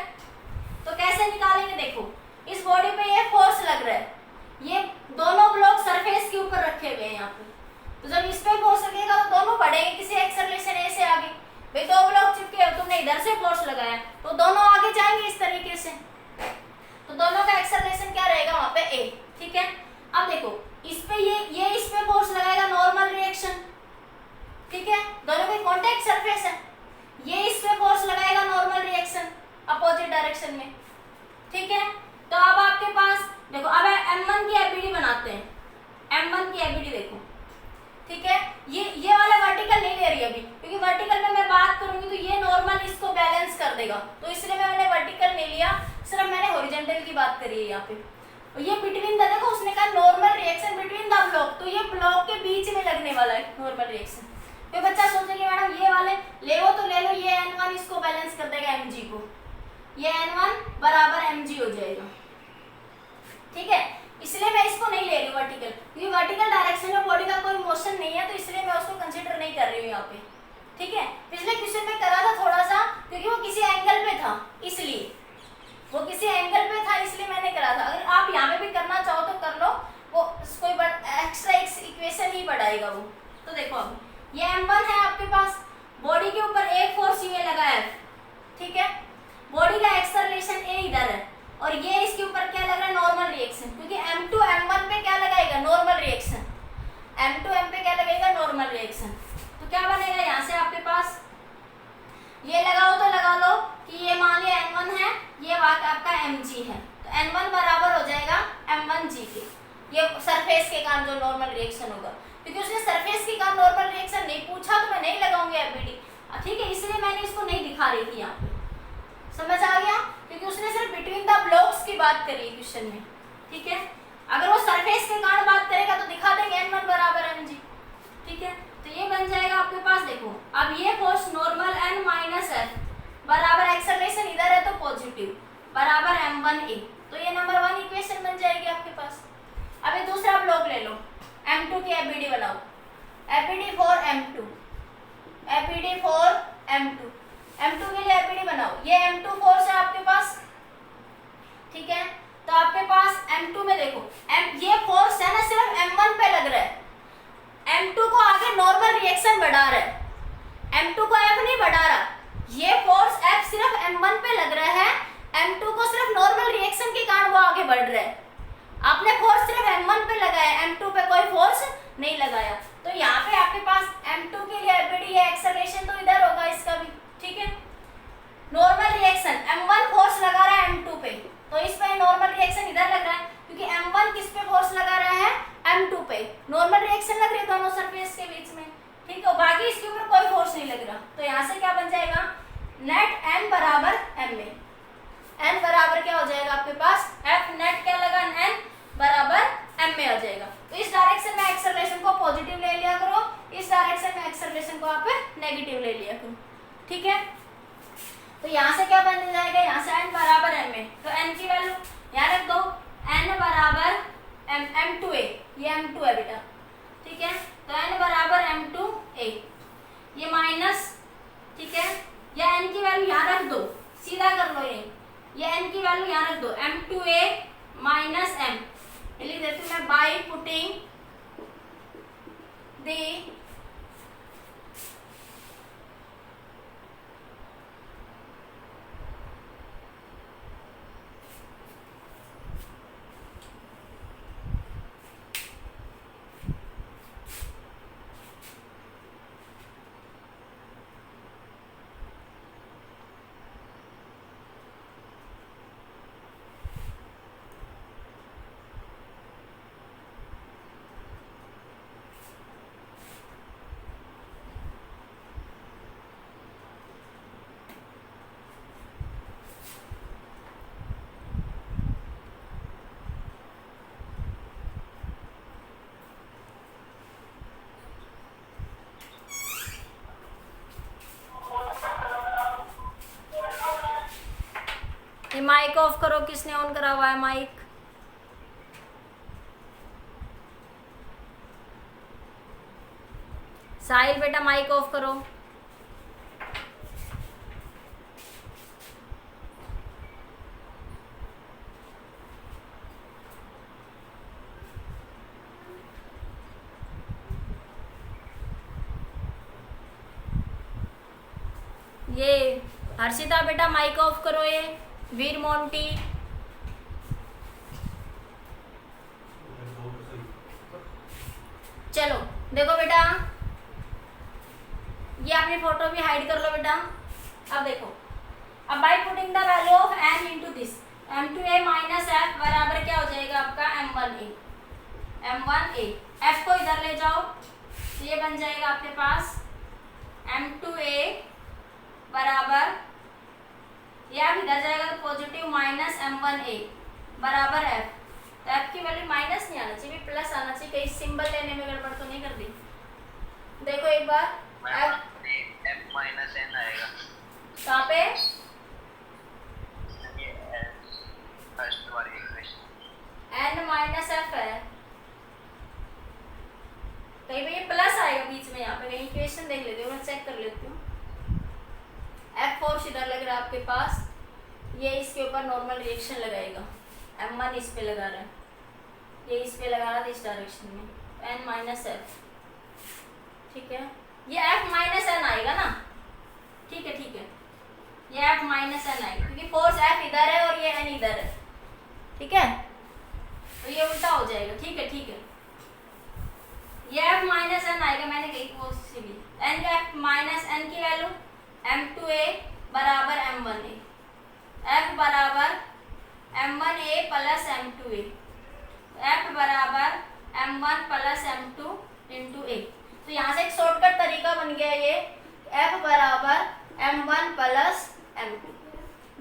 तो कैसे निकालेंगे, देखो इस बॉडी पे ये फोर्स लग रहा है, ये दोनों ब्लॉक सरफेस के ऊपर रखे हुए हैं यहाँ पे, तो जब इस पे फोर्स लगेगा तो दोनों बढ़ेंगे किसी एक्सेलरेशन ए से आगे। भाई दो ब्लॉक चिपके, तुमने इधर से फोर्स लगाया तो दोनों आगे जाएंगे इस तरीके सरफेस है, तो दोनों का एक्सेलरेशन क्या रहेगा वहां पे ए, ठीक है। अब देखो इस पे ये इस पे फोर्स लगाएगा नॉर्मल रिएक्शन, ठीक है, दोनों की कांटेक्ट सरफेस है, ये इस पे फोर्स लगाएगा नॉर्मल रिएक्शन अपोजिट डायरेक्शन में, ठीक है। तो अब आपके पास देखो, अब M1 की एबीडी बनाते हैं, M1 की एबीडी देखो, ठीक है। ये वाला वर्टिकल नहीं ले रही अभी, क्योंकि वर्टिकल में मैं बात करूंगी तो ये नॉर्मल इसको बैलेंस कर देगा, तो इसलिए मैंने वर्टिकल नहीं लिया, सिर्फ मैंने हॉरिजॉन्टल की बात करी है यहाँ पे। और ये बिटवीन द, देखो उसने कहा normal reaction between the block, तो ये ब्लॉक के बीच में लगने वाला है नॉर्मल रिएक्शन। कोई बच्चा सोचेगा मैडम ये वाले ले लो तो ले लो, ये N1 इसको बैलेंस कर देगा mg को, ये N1 बराबर mg हो जाएगा, ठीक है। इसलिए मैं इसको नहीं ले रही वर्टिकल, क्योंकि वर्टिकल डायरेक्शन में बॉडी का कोई मोशन नहीं है, तो इसलिए मैं उसको कंसीडर नहीं कर रही हूँ यहाँ पे, ठीक है। पिछले क्वेश्चन में करा था थोड़ा सा, क्योंकि वो किसी एंगल पे था, इसलिए वो किसी एंगल पे था, इसलिए मैंने करा था। अगर आप यहाँ पे भी करना चाहो तो कर लो, वो कोई एक्स्ट्रा इक्वेशन ही बढ़ाएगा वो। तो देखो अब ये M1 है आपके पास, बॉडी के ऊपर एक फोर्स ये लगा है, ठीक है, बॉडी का एक्सेलरेशन ए इधर है, और ये इसके ऊपर क्या लग रहा है नॉर्मल रिएक्शन, क्योंकि M2 M1 पे क्या लगाएगा नॉर्मल रिएक्शन, M2 M पे क्या लगेगा नॉर्मल रिएक्शन। तो क्या बनेगा यहाँ से आपके पास, ये लगाओ तो लगा लो कि ये मान लिया N1 है, ये आपका mg है, तो N1 बराबर हो जाएगा M1g के, ये सरफेस के कारण जो नॉर्मल रिएक्शन होगा, क्योंकि उसने सरफेस के कारण नॉर्मल रिएक्शन नहीं पूछा तो मैं नहीं लगाऊंगी एबीडी, ठीक है, इसलिए मैंने इसको नहीं दिखा रही थी यहाँ पे, समझ आ गया, क्योंकि उसने सिर्फ बिटवीन द ब्लॉक्स की बात करी है क्वेश्चन में, ठीक है। अगर वो सरफेस के कारण बात करेगा तो दिखा देंगे N1 बराबर mg, ठीक है। तो ये बन जाएगा आपके पास, देखो अब ये force normal N minus F बराबर एक्सेलरेशन इधर है तो पॉजिटिव बराबर M1a, तो ये नंबर 1 इक्वेशन बन जाएगी आपके पास। अब ये दूसरा ब्लॉक ले लो, M2 की एबीडी बनाओ, ABD for M2, ABD for M2, M2 के लिए एबीडी बनाओ, ये M2 फोर्स है आपके पास, ठीक है। तो आपके पास M2 में देखो ये फोर्स है ना सिर्फ M1 पे लग रहा है, M2 को आगे नॉर्मल रिएक्शन बढ़ा रहा है, M2 को F नहीं बढ़ा रहा, ये फोर्स F सिर्फ M1 पे लग रहा है, M2 को सिर्फ नॉर्मल रिएक्शन के कारण वो आगे बढ़ रहा है, आपने फोर्स सिर्फ M1 पे लगाया, M2 पे कोई फोर्स नहीं लगाया, तो यहाँ पे आपके पास M2 के लिए एबीडी है, एक्सेलरेशन तो इधर होगा इसका भी, ठीक है। नॉर्मल रिएक्शन M1 फोर्स लगा रहा है M2 पे, तो इस पे नॉर्मल रिएक्शन इधर लग रहा है, क्योंकि M1 किस पे फोर्स लगा रहा है M2 पे, नॉर्मल रिएक्शन लग रही है दोनों सरफेस के बीच में, ठीक है, बाकी इसके ऊपर कोई फोर्स नहीं लग रहा, तो यहाँ से क्या बन जाएगा नेट N बराबर ma, N बराबर क्या हो जाएगा आपके पास F नेट क्या लगा N बराबर ma हो जाएगा। तो इस डायरेक्शन में एक्सेलरेशन को पॉजिटिव ले लिया करो, इस डायरेक्शन में एक्सेलरेशन को आप नेगेटिव ले लिया करो, ठीक है। तो यहाँ से क्या बन जाएगा, यहाँ से N बराबर ma, तो N की वैल्यू यहाँ रख दो, N बराबर M2a, ये M2 है बेटा, ठीक है, तो N बराबर M2a, ये माइनस, ठीक है, या N की वैल्यू यहाँ रख दो, सीधा कर लो, ये N की वैल्यू यहाँ रख दो, M2a माइनस M, लिख देती हूँ मैं बाई पुटिंग दी ये माइक ऑफ करो, किसने ऑन करा हुआ है माइक, साहिल बेटा माइक ऑफ करो। ये हर्षिता बेटा माइक ऑफ करो, ये वीर मोंटी, चलो देखो बेटा, ये आपने फोटो भी हाइड कर लो बेटा। अब देखो, अब by putting the value of n into this m2a minus f बराबर क्या हो जाएगा आपका m1a। f को इधर ले जाओ तो ये बन जाएगा आपके पास m2a बराबर, ये आप इधर जाएगा तो पॉजिटिव माइनस m1a बराबर f। तो f की वैल्यू माइनस नहीं आना चाहिए, प्लस आना चाहिए। कहीं सिंबल लेने में गड़बड़ तो नहीं कर दी? देखो एक बार f माइनस एन आएगा कहाँ पे? फर्स्ट वाली इक्वेशन n माइनस एफ है, कहीं पे ये प्लस आएगा बीच में, यहाँ पे कहीं इक्वेशन देख लेती हूँ, मैं चेक कर लेती हूँ। एफ फोर्स इधर लग रहा है आपके पास, ये इसके ऊपर नॉर्मल रिएक्शन लगाएगा, m1 इस पे लगा रहा है, ये इस पे लगा रहा था इस डायरेक्शन में, n माइनस एफ, ठीक है। ये f माइनस एन आएगा ना, ठीक है ठीक है, ये f माइनस एन आएगा क्योंकि फोर्स f इधर है और ये n इधर है, ठीक है, तो ये उल्टा हो जाएगा, ठीक है ठीक है। ये f माइनस एन आएगा, मैंने कही वो सीधी n का f माइनस एन की वैल्यू m2a बराबर m1a, f बराबर m1a प्लस m2a, f बराबर m1 plus m2 into a। तो यहाँ से एक शॉर्टकट तरीका बन गया ये, f बराबर m1 प्लस m2।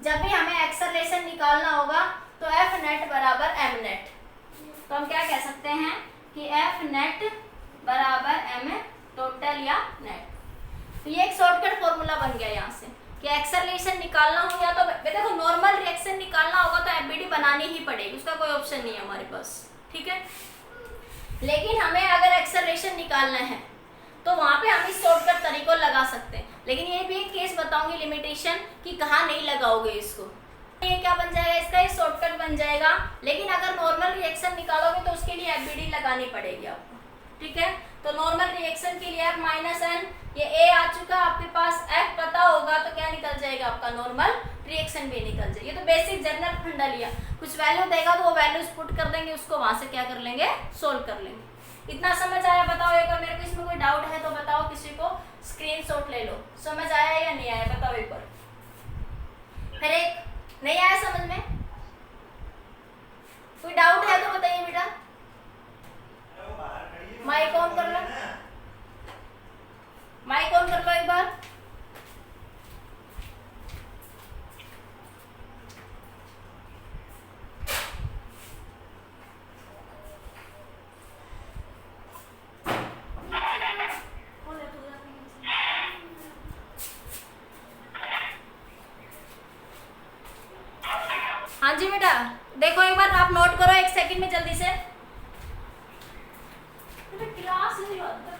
जब भी हमें एक्सेलरेशन निकालना होगा तो f नेट बराबर m नेट, तो हम क्या कह सकते हैं कि f नेट बराबर m टोटल या नेट। तो ये एक शॉर्टकट फॉर्मूला बन गया यहाँ से कि एक्सेलरेशन निकालना हो या तो देखो नॉर्मल रिएक्शन निकालना होगा तो एफबीडी बनानी ही पड़ेगी, उसका कोई ऑप्शन नहीं है हमारे पास, ठीक है। लेकिन हमें अगर एक्सेलरेशन निकालना है तो वहां पे हम इस शॉर्टकट तरीकों लगा सकते हैं, लेकिन ये भी एक केस बताऊंगी लिमिटेशन कि कहाँ नहीं लगाओगे इसको। ये क्या बन जाएगा इसका, ये शॉर्टकट बन जाएगा, लेकिन अगर नॉर्मल रिएक्शन निकालोगे तो उसके लिए एफबीडी लगानी पड़ेगी आपको, ठीक है। तो नॉर्मल रिएक्शन के लिए f माइनस एन, ये a आ चुका आपके पास, f पता होगा तो क्या निकल जाएगा आपका नॉर्मल रिएक्शन भी निकल जाएगी। ये तो बेसिक जनरल फंडा लिया, कुछ वैल्यू देगा तो वो वैल्यूज पुट कर देंगे, उसको वहां से क्या कर लेंगे, सोल्व कर लेंगे। इतना समझ आया? बताओ एक बार मेरे को, इसमें कोई डाउट है तो बताओ, किसी को स्क्रीनशॉट ले लो। समझ आया या नहीं आया बताओ एक बार। फिर एक नहीं आया समझ में, कोई डाउट है तो बताइए बेटा। माइक ऑन कर लो, माइक ऑन कर लो एक बार। हाँ जी बेटा, देखो एक बार आप नोट करो, एक सेकंड में जल्दी से। क्लास नहीं होता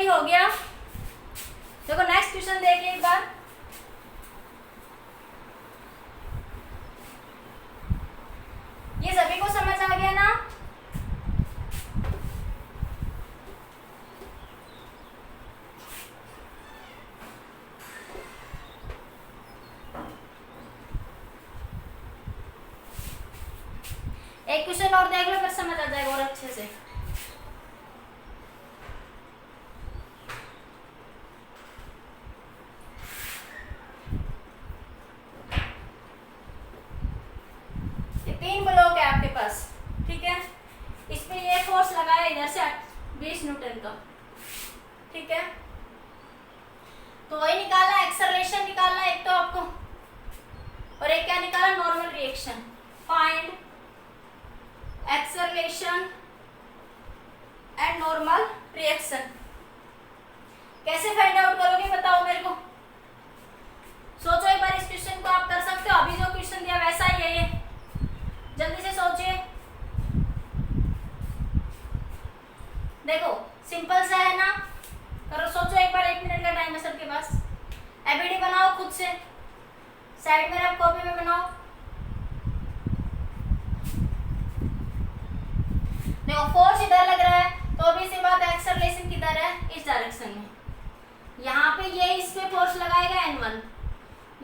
हो गया। देखो नेक्स्ट क्वेश्चन देखिए एक बार। ये सभी को समझ आ गया ना? एक क्वेश्चन और देख लो, फिर समझ आ जाएगा और अच्छे से। तीन ब्लॉक है आपके पास, ठीक है। इस पे ये फोर्स लगाया इधर से 20 न्यूटन का, ठीक है। तो वही निकालना, एक्सेलरेशन निकालना एक तो आपको, और एक क्या निकाला, normal reaction. Find acceleration and normal reaction. कैसे फाइंड आउट करोगे बताओ मेरे को। सोचो एक बार, इस क्वेश्चन को आप कर सकते हो, अभी जो क्वेश्चन दिया वैसा ही है ये, जल्दी से सोचिए। देखो सिंपल सा है ना, करो, सोचो एक बार, 1 मिनट का टाइम है सबके पास। एबीडी बनाओ खुद से, साइड में आप कॉपी में बनाओ। देखो फोर्स इधर लग रहा है, तो भी सी बात, एक्सेलरेशन किधर है, इस डायरेक्शन में। यहाँ पे ये इस पे फोर्स लगाएगा N1,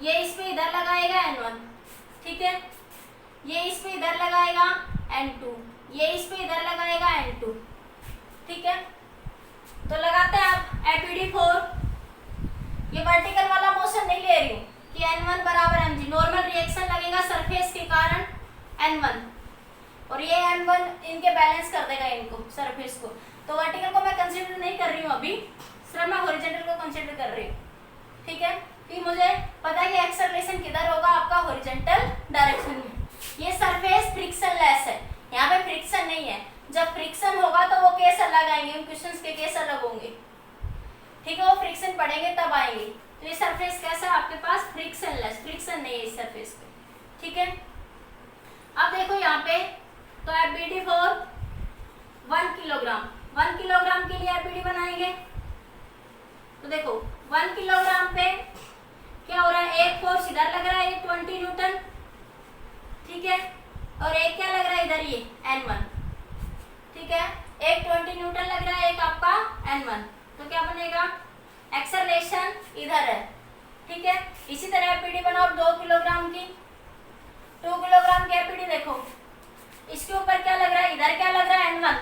ये इस पे इधर लगाएगा N1, ठीक है, ये इस पे इधर लगाएगा N2, ये इस पे इधर लगाएगा N2, ठीक है। तो लगाते हैं आप एपीडी4। ये वर्टिकल वाला मोशन नहीं ले रही हूँ कि N1 बराबर mg, नॉर्मल रिएक्शन लगेगा सरफेस के कारण N1, और ये N1 इनके बैलेंस कर देगा इनको, सरफेस को। तो वर्टिकल को मैं कंसीडर नहीं कर रही हूँ अभी, सिर्फ मैं हॉरिजॉन्टल को कंसीडर कर रही हूँ, ठीक है, कि मुझे पता है कि एक्सेलरेशन किधर होगा, आपका हॉरिजॉन्टल डायरेक्शन में। ये सरफेस फ्रिक्शन लेस है, यहाँ पे फ्रिक्शन नहीं है। जब फ्रिक्शन होगा तो वो केस अलग आएंगे, उन क्वेश्चंस के केस अलग होंगे, ठीक है, वो फ्रिक्शन पढ़ेंगे तब आएंगे। तो ये सरफेस कैसा है आपके पास, फ्रिक्शन लेस, फ्रिक्शन नहीं है इस सरफेस पे, ठीक है। अब देखो यहाँ पे, तो एपीडी4 1 किलोग्राम, 1 किलोग्राम के लिए एपीडी बनाएंगे। तो देखो 1 किलोग्राम पे क्या हो रहा है, एक फोर्स इधर लग रहा है, ये 20 न्यूटन, ठीक है, और एक क्या लग रहा है इधर, ये N1, ठीक है, एक 20 न्यूटन लग रहा है, एक आपका N1। तो क्या बनेगा, एक्सेलरेशन इधर है, ठीक है। इसी तरह एपीडी बनाओ 2 किलोग्राम की, 2 किलोग्राम की एपीडी। देखो इसके ऊपर क्या लग रहा है, इधर क्या लग रहा है N1,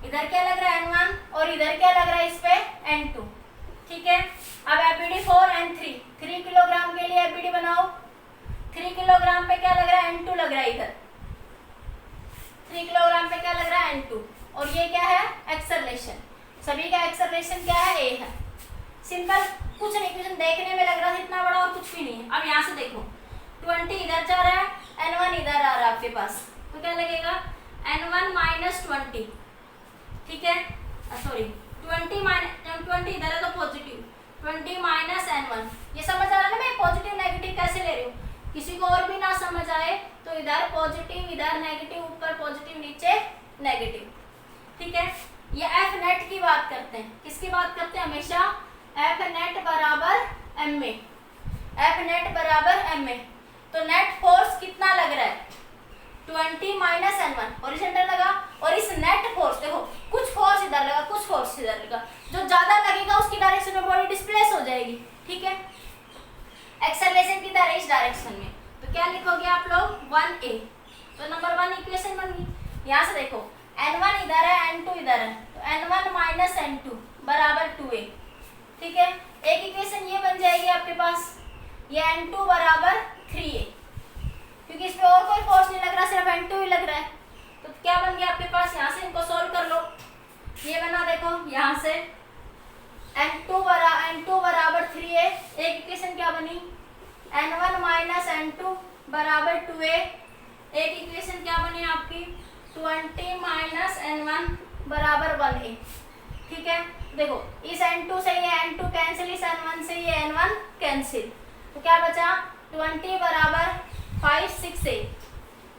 इधर क्या लग रहा है N1, और इधर क्या लग रहा है इस पे N2, ठीक है। अब एपीडी4 N3, 3 किलोग्राम के लिए एपीडी बनाओ। 3 किलोग्राम पे क्या लग रहा है, N2 लग रहा है इधर, 3 किलोग्राम पे क्या लग रहा है N2, और ये क्या है, एक्सेलरेशन। सभी का एक्सेलरेशन क्या है, A है। सिंपल, कुछ नहीं, क्वेश्चन देखने में लग रहा है इतना बड़ा और कुछ भी नहीं है। अब यहाँ से देखो 20 इधर जा रहा है, N1 इधर आ रहा है आपके पास, तो क्या लगेगा, N1 माइनस 20, ठीक है, सॉरी 20 इधर है तो पॉजिटिव, 20 माइनस N1। ये समझ आ रहा है ना, मैं पॉजिटिव नेगेटिव कैसे ले रही हूँ, किसी को और भी ना समझ आए तो इधर पॉजिटिव, इधर नेगेटिव, ऊपर पॉजिटिव, नीचे नेगेटिव, ठीक है। ये एफ नेट की बात करते हैं, किसकी बात करते हैं, हमेशा एफ नेट बराबर एम ए, एफ नेट बराबर एम ए। तो नेट फोर्स कितना लग रहा है, 20 माइनस N1, हॉरिजॉन्टल लगा, और इस नेट फोर्स देखो, कुछ फोर्स इधर लगा, कुछ फोर्स इधर लगा, जो ज्यादा लगेगा उसकी डायरेक्शन में बॉडी डिस्प्लेस हो जाएगी, ठीक है। एक्सेलरेशन किधर है, इस डायरेक्शन में, तो क्या लिखोगे आप लोग, 1A। तो नंबर 1 इक्वेशन बन गई। यहाँ से देखो N1 इधर है, N2 इधर है, तो N1 माइनस N2 बराबर 2A, ठीक है। एक इक्वेशन ये बन जाएगी आपके पास, ये N2 बराबर 3A, क्योंकि इस पे और कोई फोर्स नहीं लग रहा, सिर्फ N2 ही लग रहा है। तो क्या बन गया आपके पास, यहाँ से इनको सोल्व कर लो। ये बना, देखो यहाँ से N2 बराबर 3A, एक इक्वेशन क्या बनी, N1 माइनस N2 बराबर 2A, एक इक्वेशन क्या बनी आपकी, 20 माइनस N1 बराबर 1A, ठीक है। देखो इस N2 से ये N2 कैंसिल, इस N1 से ये N1 कैंसिल, तो क्या बचा, 20 बराबर 5 6A,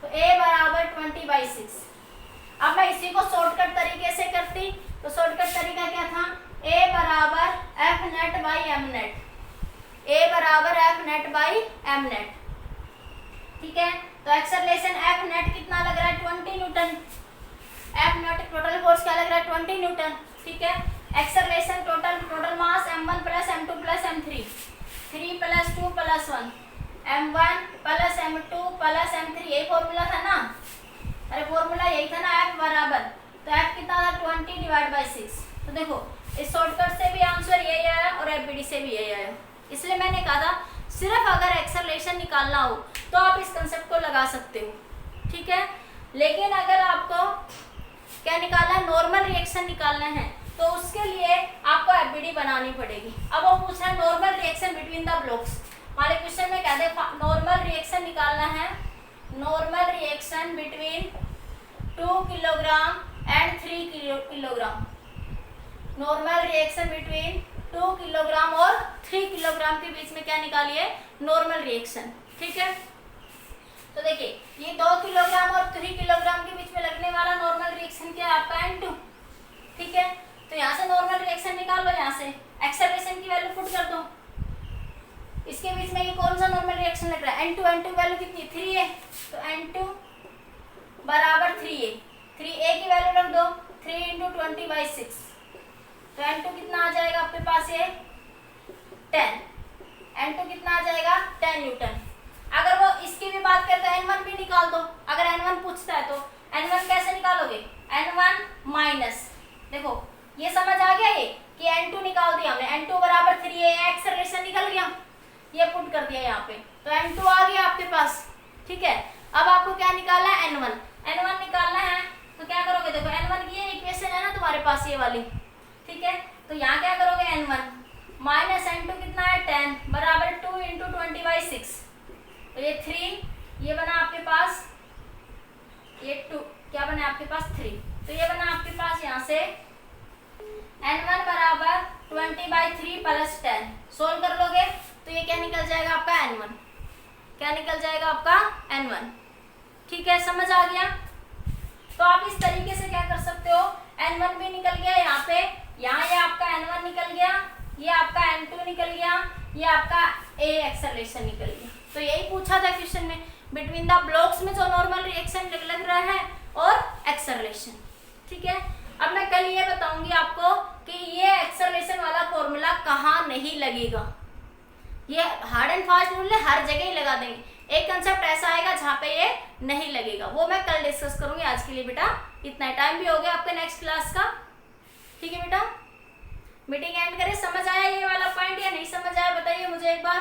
तो A बराबर 20/6। अब मैं इसी को शॉर्टकट तरीके से करती, तो शॉर्टकट तरीका क्या था, A बराबर F net by M net, A बराबर F net by M net, ठीक है। तो एक्सेलरेशन F नेट कितना लग रहा है, 20 Newton, F net total force क्या लग रहा है, 20 न्यूटन, ठीक है। Acceleration total mass M1 plus M2 plus M3, 3 plus 2 plus 1, M1 plus M2 plus M3, ये फॉर्मूला था ना, अरे फॉर्मूला यही था ना, F बराबर, तो F कितना था, 20/6। तो देखो इस शॉर्टकट से भी आंसर यही आया और एफबीडी से भी यही आया, इसलिए मैंने कहा था सिर्फ अगर एक्सेलरेशन निकालना हो तो आप इस कंसेप्ट को लगा सकते हो, ठीक है। लेकिन अगर आपको क्या निकालना है, नॉर्मल रिएक्शन निकालना है, तो उसके लिए आपको एफबीडी बनानी पड़ेगी। अब वो पूछ रहा है normal reaction between the blocks, हमारे क्वेश्चन में कहते हैं नॉर्मल रिएक्शन निकालना है, normal reaction between 2 kilogram and 3 kilogram, normal reaction between 2 kilogram और 3 किलोग्राम के बीच में क्या निकालिए, नॉर्मल रिएक्शन। ठीक है, तो देखिए ये 2 किलोग्राम और 3 किलोग्राम के बीच में लगने वाला नॉर्मल रिएक्शन क्या है आपका, N2। ठीक है, तो यहाँ से नॉर्मल रिएक्शन निकाल लो, यहाँ से एक्सेलरेशन की वैल्यू पुट कर दो। इसके बीच में ये कौन सा नॉर्मल रिएक्शन लग रहा है, N2। N2 वैल्यू कितनी, 3 है, तो N2 बराबर 3a। 3a की वैल्यू रख दो, 3 × 20/6, तो N2 कितना आ जाएगा आपके पास, ये 10। N2 कितना आ जाएगा, 10 न्यूटन। अगर वो इसकी भी बात करते हैं N1 भी निकाल दो, अगर N1 पूछता है तो N1 कैसे निकालोगे, N1 माइनस, देखो ये समझ आ गया ये कि N2 निकाल दिया हमने, N2 बराबर 3a, एक्सेलरेशन निकल गया, ये पुट कर दिया यहाँ पे, तो N2 आ गया आपके पास। ठीक है, अब आपको क्या निकालना है, N1 निकालना है, तो क्या करोगे, देखो N1 की ये इक्वेशन है ना तुम्हारे पास ये वाली। ठीक है, तो यहाँ क्या करोगे, N1 माइनस N2 कितना है, 10 बराबर 2 × 20/6, तो ये 3, ये बना आपके पास, ये 2 क्या बना आपके पास, 3, तो ये बना आपके पास यहाँ से N1 बराबर 20/3 + 10। सोल्व कर लोगे तो ये क्या निकल जाएगा आपका, N1। क्या निकल जाएगा आपका, N1। ठीक है, समझ आ गया। तो आप इस तरीके से क्या कर सकते हो, N1 भी निकल गया यहाँ पे, यहाँ ये आपका N1 निकल गया, ये आपका N2 निकल गया, ये आपका A एक्सेलरेशन निकल गया। तो यही पूछा था क्वेश्चन में, बिटवीन द ब्लॉक्स में जो नॉर्मल रिएक्शन लग रहा है और एक्सेलरेशन। ठीक है, अब मैं कल ये बताऊंगी आपको कि ये एक्सेलरेशन वाला फॉर्मूला कहाँ नहीं लगेगा। ये हार्ड एंड फास्ट रूल है, हर जगह ही लगा देंगे। एक कंसेप्ट ऐसा आएगा जहाँ पे ये नहीं लगेगा, वो मैं कल डिस्कस करूंगी। आज के लिए बेटा इतना टाइम भी हो गया आपके नेक्स्ट क्लास का। ठीक है बेटा, मीटिंग एंड करें। समझ आया ये वाला पॉइंट या नहीं समझ आया बताइए मुझे एक बार।